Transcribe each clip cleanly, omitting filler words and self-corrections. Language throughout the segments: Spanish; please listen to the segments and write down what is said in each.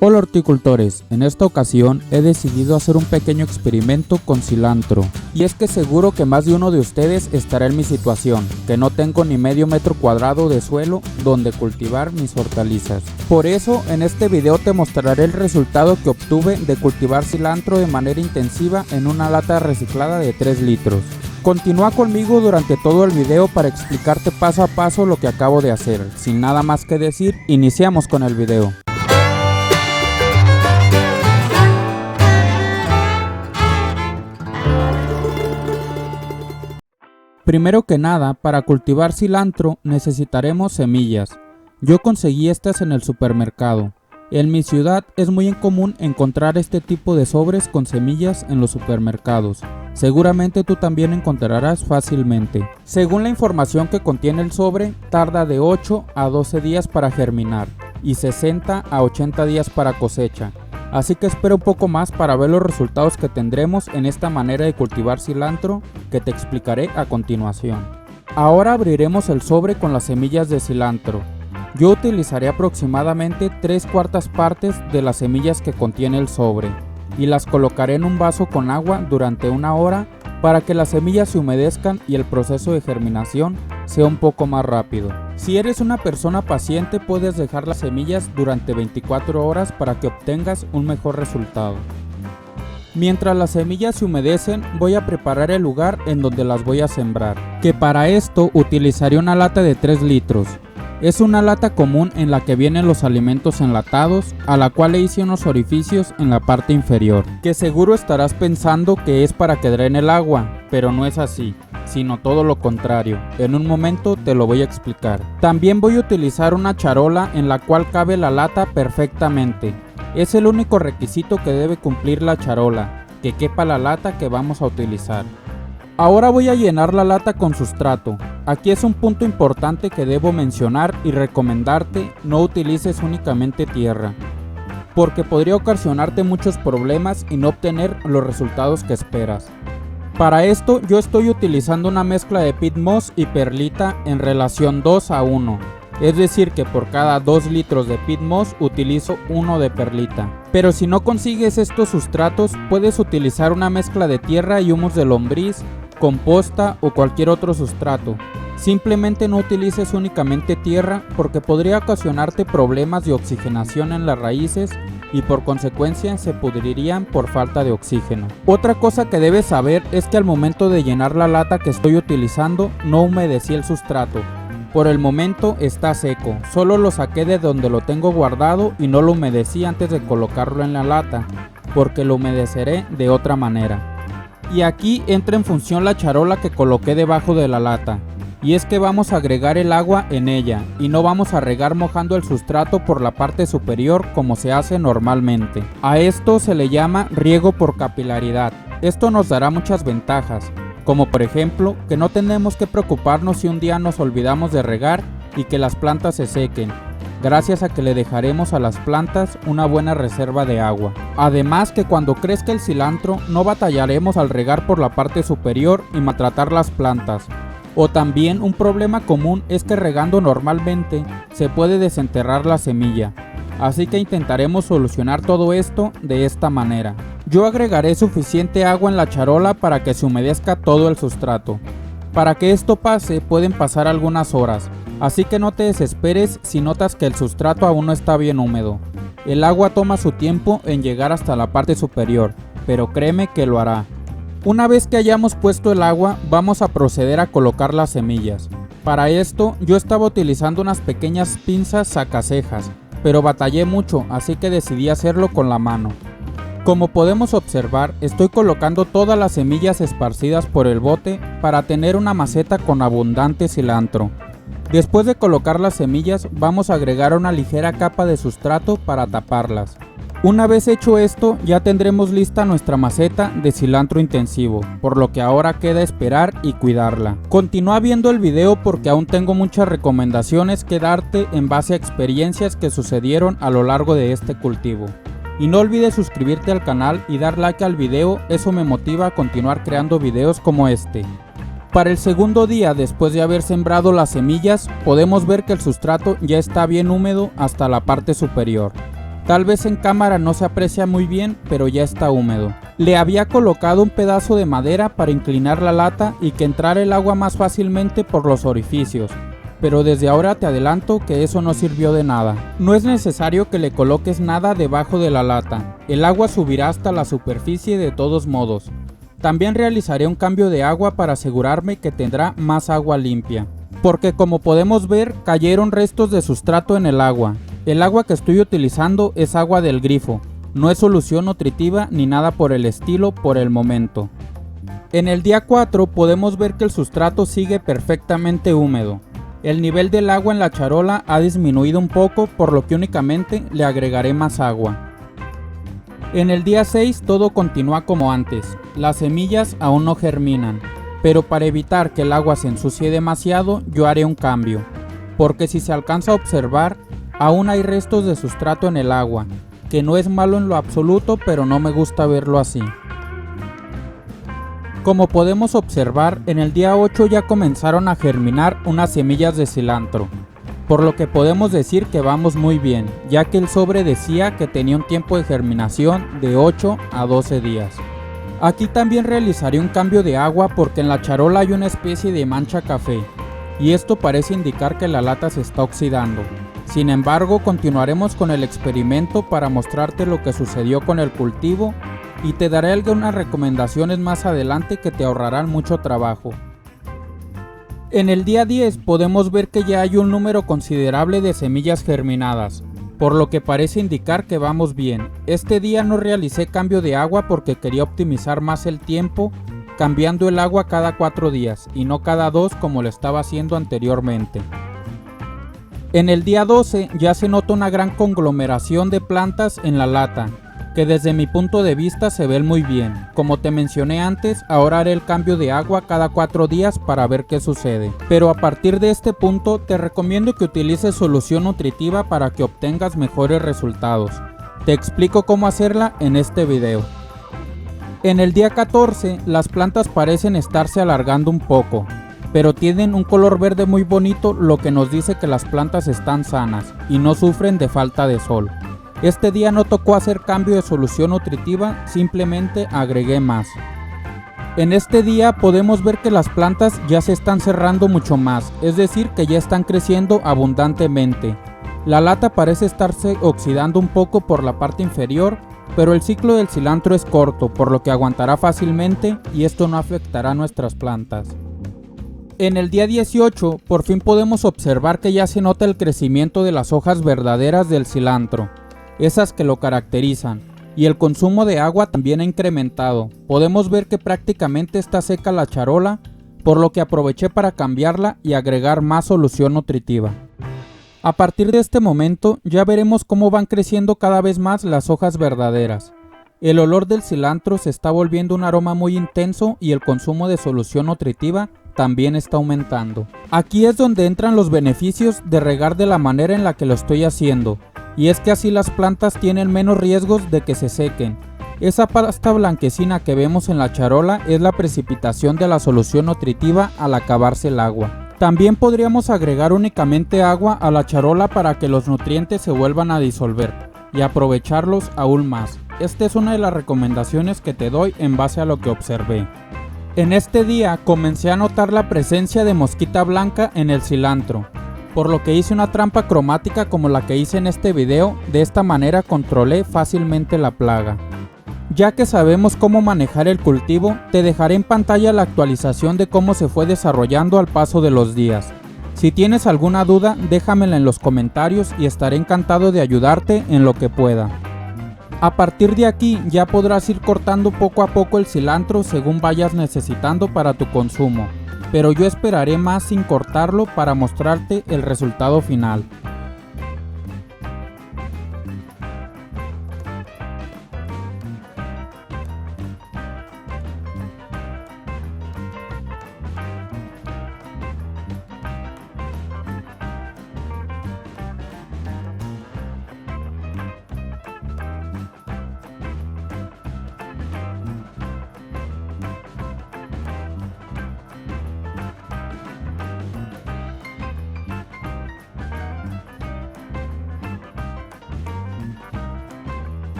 Hola horticultores, en esta ocasión he decidido hacer un pequeño experimento con cilantro. Y es que seguro que más de uno de ustedes estará en mi situación, que no tengo ni medio metro cuadrado de suelo donde cultivar mis hortalizas. Por eso en este video te mostraré el resultado que obtuve de cultivar cilantro de manera intensiva en una lata reciclada de 3 litros. Continúa conmigo durante todo el video para explicarte paso a paso lo que acabo de hacer. Sin nada más que decir, iniciamos con el video. Primero que nada, para cultivar cilantro necesitaremos semillas. Yo conseguí estas en el supermercado. En mi ciudad es muy común encontrar este tipo de sobres con semillas en los supermercados. Seguramente tú también encontrarás fácilmente. Según la información que contiene el sobre, tarda de 8 a 12 días para germinar y 60 a 80 días para cosecha. Así que espera un poco más para ver los resultados que tendremos en esta manera de cultivar cilantro que te explicaré a continuación. Ahora abriremos el sobre con las semillas de cilantro. Yo utilizaré aproximadamente 3/4 partes de las semillas que contiene el sobre y las colocaré en un vaso con agua durante 1 hora para que las semillas se humedezcan y el proceso de germinación sea un poco más rápido. Si eres una persona paciente, puedes dejar las semillas durante 24 horas para que obtengas un mejor resultado. Mientras las semillas se humedecen, voy a preparar el lugar en donde las voy a sembrar, que para esto utilizaré una lata de 3 litros. Es una lata común en la que vienen los alimentos enlatados, a la cual le hice unos orificios en la parte inferior, que seguro estarás pensando que es para que drene el agua, pero no es así, sino todo lo contrario. En un momento te lo voy a explicar. También voy a utilizar una charola en la cual cabe la lata perfectamente. Es el único requisito que debe cumplir la charola, que quepa la lata que vamos a utilizar. Ahora voy a llenar la lata con sustrato. Aquí es un punto importante que debo mencionar y recomendarte: no utilices únicamente tierra, porque podría ocasionarte muchos problemas y no obtener los resultados que esperas. Para esto yo estoy utilizando una mezcla de peat moss y perlita en relación 2:1. Es decir que por cada 2 litros de peat moss utilizo 1 de perlita. Pero si no consigues estos sustratos, puedes utilizar una mezcla de tierra y humus de lombriz, composta o cualquier otro sustrato. Simplemente no utilices únicamente tierra porque podría ocasionarte problemas de oxigenación en las raíces y por consecuencia se pudrirían por falta de oxígeno. Otra cosa que debes saber es que al momento de llenar la lata que estoy utilizando no humedecí el sustrato. Por el momento está seco, solo lo saqué de donde lo tengo guardado y no lo humedecí antes de colocarlo en la lata, porque lo humedeceré de otra manera. Y aquí entra en función la charola que coloqué debajo de la lata, y es que vamos a agregar el agua en ella y no vamos a regar mojando el sustrato por la parte superior como se hace normalmente. A esto se le llama riego por capilaridad. Esto nos dará muchas ventajas, como por ejemplo que no tenemos que preocuparnos si un día nos olvidamos de regar y que las plantas se sequen, gracias a que le dejaremos a las plantas una buena reserva de agua. Además que cuando crezca el cilantro no batallaremos al regar por la parte superior y maltratar las plantas. O también un problema común es que regando normalmente se puede desenterrar la semilla, así que intentaremos solucionar todo esto de esta manera. Yo agregaré suficiente agua en la charola para que se humedezca todo el sustrato. Para que esto pase pueden pasar algunas horas, así que no te desesperes si notas que el sustrato aún no está bien húmedo. El agua toma su tiempo en llegar hasta la parte superior, pero créeme que lo hará. Una vez que hayamos puesto el agua, vamos a proceder a colocar las semillas. Para esto yo estaba utilizando unas pequeñas pinzas sacacejas, pero batallé mucho, así que decidí hacerlo con la mano. Como podemos observar, estoy colocando todas las semillas esparcidas por el bote para tener una maceta con abundante cilantro. Después de colocar las semillas, vamos a agregar una ligera capa de sustrato para taparlas. Una vez hecho esto, ya tendremos lista nuestra maceta de cilantro intensivo, por lo que ahora queda esperar y cuidarla. Continúa viendo el video porque aún tengo muchas recomendaciones que darte en base a experiencias que sucedieron a lo largo de este cultivo. Y no olvides suscribirte al canal y dar like al video, eso me motiva a continuar creando videos como este. Para el segundo día después de haber sembrado las semillas, podemos ver que el sustrato ya está bien húmedo hasta la parte superior. Tal vez en cámara no se aprecia muy bien, pero ya está húmedo. Le había colocado un pedazo de madera para inclinar la lata y que entrara el agua más fácilmente por los orificios, pero desde ahora te adelanto que eso no sirvió de nada. No es necesario que le coloques nada debajo de la lata, el agua subirá hasta la superficie de todos modos. También realizaré un cambio de agua para asegurarme que tendrá más agua limpia, porque como podemos ver cayeron restos de sustrato en el agua. El agua que estoy utilizando es agua del grifo, no es solución nutritiva ni nada por el estilo por el momento. En el día 4 podemos ver que el sustrato sigue perfectamente húmedo. El nivel del agua en la charola ha disminuido un poco, por lo que únicamente le agregaré más agua. En el día 6 todo continúa como antes, las semillas aún no germinan, pero para evitar que el agua se ensucie demasiado yo haré un cambio, porque si se alcanza a observar, aún hay restos de sustrato en el agua, que no es malo en lo absoluto, pero no me gusta verlo así. Como podemos observar, en el día 8 ya comenzaron a germinar unas semillas de cilantro, por lo que podemos decir que vamos muy bien, ya que el sobre decía que tenía un tiempo de germinación de 8 a 12 días. Aquí también realizaré un cambio de agua porque en la charola hay una especie de mancha café, y esto parece indicar que la lata se está oxidando. Sin embargo, continuaremos con el experimento para mostrarte lo que sucedió con el cultivo y te daré algunas recomendaciones más adelante que te ahorrarán mucho trabajo. En el día 10 podemos ver que ya hay un número considerable de semillas germinadas, por lo que parece indicar que vamos bien. Este día no realicé cambio de agua porque quería optimizar más el tiempo, cambiando el agua cada 4 días y no cada 2 como lo estaba haciendo anteriormente. En el día 12 ya se nota una gran conglomeración de plantas en la lata, que desde mi punto de vista se ven muy bien. Como te mencioné antes, ahora haré el cambio de agua cada 4 días para ver qué sucede. Pero a partir de este punto te recomiendo que utilices solución nutritiva para que obtengas mejores resultados. Te explico cómo hacerla en este video. En el día 14 las plantas parecen estarse alargando un poco, pero tienen un color verde muy bonito, lo que nos dice que las plantas están sanas y no sufren de falta de sol. Este día no tocó hacer cambio de solución nutritiva, simplemente agregué más. En este día podemos ver que las plantas ya se están cerrando mucho más, es decir que ya están creciendo abundantemente. La lata parece estarse oxidando un poco por la parte inferior, pero el ciclo del cilantro es corto, por lo que aguantará fácilmente y esto no afectará a nuestras plantas. En el día 18 por fin podemos observar que ya se nota el crecimiento de las hojas verdaderas del cilantro, esas que lo caracterizan, y el consumo de agua también ha incrementado. Podemos ver que prácticamente está seca la charola, por lo que aproveché para cambiarla y agregar más solución nutritiva. A partir de este momento ya veremos cómo van creciendo cada vez más las hojas verdaderas. El olor del cilantro se está volviendo un aroma muy intenso y el consumo de solución nutritiva también está aumentando. Aquí es donde entran los beneficios de regar de la manera en la que lo estoy haciendo, y es que así las plantas tienen menos riesgos de que se sequen. Esa pasta blanquecina que vemos en la charola es la precipitación de la solución nutritiva al acabarse el agua. También podríamos agregar únicamente agua a la charola para que los nutrientes se vuelvan a disolver y aprovecharlos aún más. Esta es una de las recomendaciones que te doy en base a lo que observé. En este día comencé a notar la presencia de mosquita blanca en el cilantro, por lo que hice una trampa cromática como la que hice en este video. De esta manera controlé fácilmente la plaga. Ya que sabemos cómo manejar el cultivo, te dejaré en pantalla la actualización de cómo se fue desarrollando al paso de los días. Si tienes alguna duda, déjamela en los comentarios y estaré encantado de ayudarte en lo que pueda. A partir de aquí ya podrás ir cortando poco a poco el cilantro según vayas necesitando para tu consumo, pero yo esperaré más sin cortarlo para mostrarte el resultado final.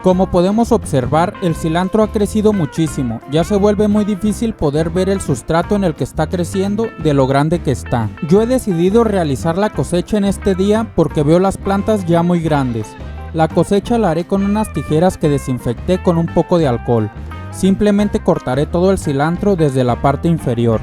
Como podemos observar, el cilantro ha crecido muchísimo, ya se vuelve muy difícil poder ver el sustrato en el que está creciendo de lo grande que está. Yo he decidido realizar la cosecha en este día porque veo las plantas ya muy grandes. La cosecha la haré con unas tijeras que desinfecté con un poco de alcohol. Simplemente cortaré todo el cilantro desde la parte inferior.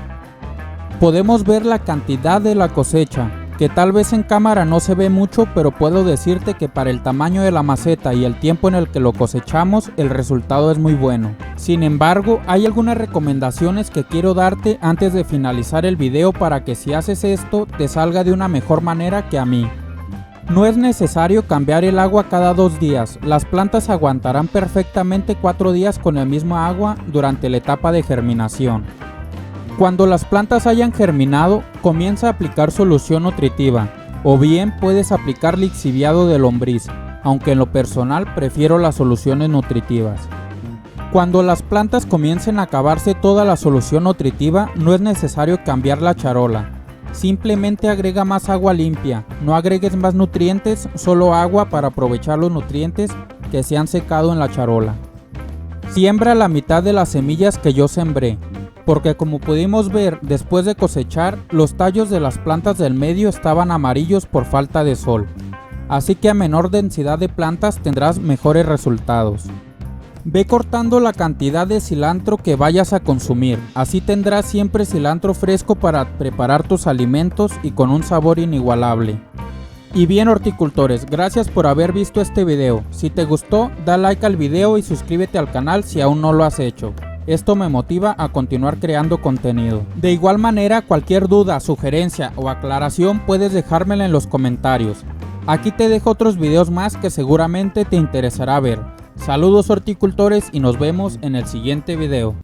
Podemos ver la cantidad de la cosecha, que tal vez en cámara no se ve mucho, pero puedo decirte que para el tamaño de la maceta y el tiempo en el que lo cosechamos, el resultado es muy bueno. Sin embargo, hay algunas recomendaciones que quiero darte antes de finalizar el video para que si haces esto, te salga de una mejor manera que a mí. No es necesario cambiar el agua cada 2 días, las plantas aguantarán perfectamente 4 días con el mismo agua durante la etapa de germinación. Cuando las plantas hayan germinado, comienza a aplicar solución nutritiva, o bien puedes aplicar lixiviado de lombriz, aunque en lo personal prefiero las soluciones nutritivas. Cuando las plantas comiencen a acabarse toda la solución nutritiva, no es necesario cambiar la charola. Simplemente agrega más agua limpia, no agregues más nutrientes, solo agua para aprovechar los nutrientes que se han secado en la charola. Siembra la mitad de las semillas que yo sembré, porque como pudimos ver después de cosechar, los tallos de las plantas del medio estaban amarillos por falta de sol, así que a menor densidad de plantas tendrás mejores resultados. Ve cortando la cantidad de cilantro que vayas a consumir, así tendrás siempre cilantro fresco para preparar tus alimentos y con un sabor inigualable. Y bien horticultores, gracias por haber visto este video. Si te gustó, da like al video y suscríbete al canal si aún no lo has hecho. Esto me motiva a continuar creando contenido. De igual manera, cualquier duda, sugerencia o aclaración puedes dejármela en los comentarios. Aquí te dejo otros videos más que seguramente te interesará ver. Saludos horticultores y nos vemos en el siguiente video.